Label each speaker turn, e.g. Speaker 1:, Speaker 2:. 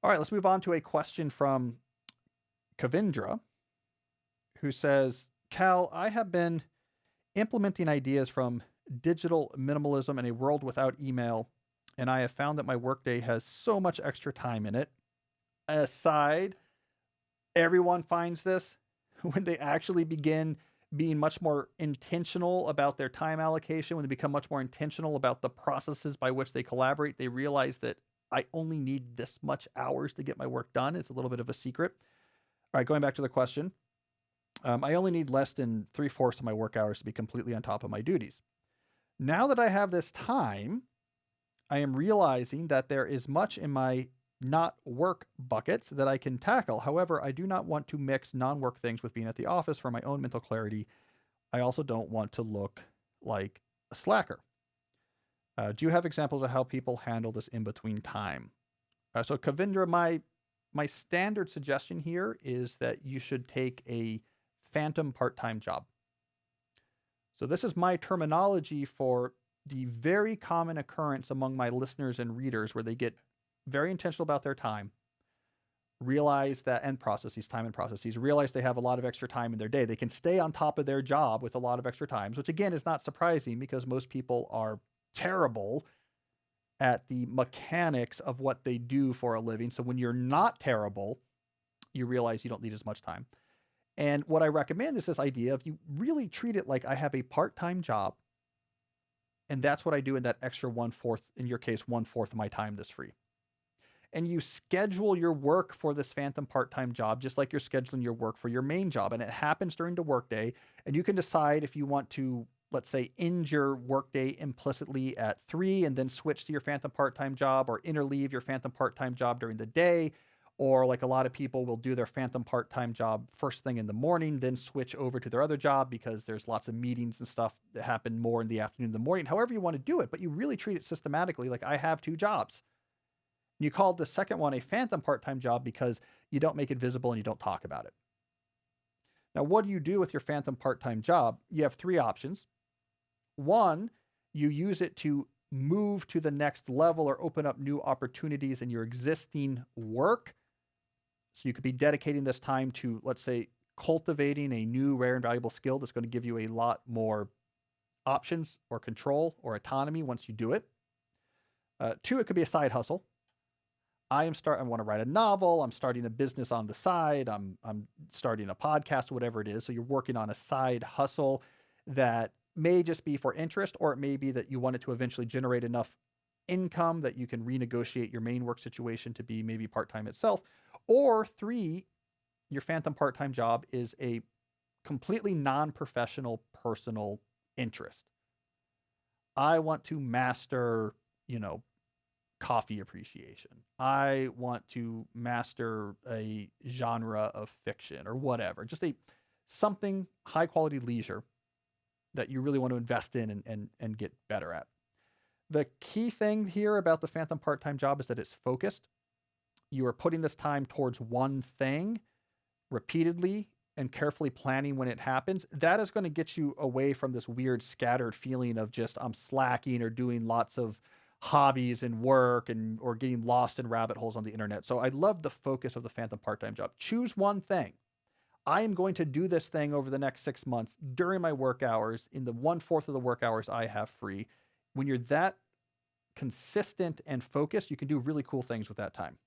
Speaker 1: All right, let's move on to a question from Kavindra, who says, Cal, I have been implementing ideas from digital minimalism in a world without email, and I have found that my workday has so much extra time in it. Aside, everyone finds this when they actually begin being much more intentional about their time allocation, when they become much more intentional about the processes by which they collaborate, they realize that I only need this much hours to get my work done. It's a little bit of a secret. All right, going back to the question. I only need less than 3/4 of my work hours to be completely on top of my duties. Now that I have this time, I am realizing that there is much in my not work buckets that I can tackle. However, I do not want to mix non work things with being at the office for my own mental clarity. I also don't want to look like a slacker. Do you have examples of how people handle this in between time? So, Kavindra, my standard suggestion here is that you should take a phantom part-time job. So this is my terminology for the very common occurrence among my listeners and readers where they get very intentional about their time, realize that time and processes, realize they have a lot of extra time in their day. They can stay on top of their job with a lot of extra times, which again is not surprising because most people are terrible at the mechanics of what they do for a living. So when you're not terrible, you realize you don't need as much time. And what I recommend is this idea of you really treat it like I have a part-time job. And that's what I do in that extra 1/4, in your case, 1/4 of my time that's free. And you schedule your work for this phantom part-time job, just like you're scheduling your work for your main job. And it happens during the workday. And you can decide if you want to, let's say, end your workday implicitly at 3 and then switch to your phantom part-time job, or interleave your phantom part-time job during the day. Or like a lot of people will do their phantom part-time job first thing in the morning, then switch over to their other job because there's lots of meetings and stuff that happen more in the afternoon than the morning. However you want to do it, but you really treat it systematically like I have 2 jobs. You called the second one a phantom part-time job because you don't make it visible and you don't talk about it. Now, what do you do with your phantom part-time job? You have 3 options. One, you use it to move to the next level or open up new opportunities in your existing work. So you could be dedicating this time to, let's say, cultivating a new, rare, and valuable skill that's going to give you a lot more options or control or autonomy once you do it. 2, it could be a side hustle. I want to write a novel. I'm starting a business on the side. I'm starting a podcast, whatever it is. So you're working on a side hustle that may just be for interest, or it may be that you want it to eventually generate enough income that you can renegotiate your main work situation to be maybe part-time itself. Or 3, your phantom part-time job is a completely non-professional personal interest. I want to master, coffee appreciation. I want to master a genre of fiction or whatever. Just something high quality leisure that you really want to invest in and get better at. The key thing here about the phantom part-time job is that it's focused. You are putting this time towards one thing repeatedly and carefully planning when it happens. That is going to get you away from this weird scattered feeling of just I'm slacking or doing lots of hobbies and work or getting lost in rabbit holes on the internet. So I love the focus of the phantom part-time job. Choose one thing. I am going to do this thing over the next 6 months during my work hours, in the 1/4 of the work hours I have free. When you're that consistent and focused, you can do really cool things with that time.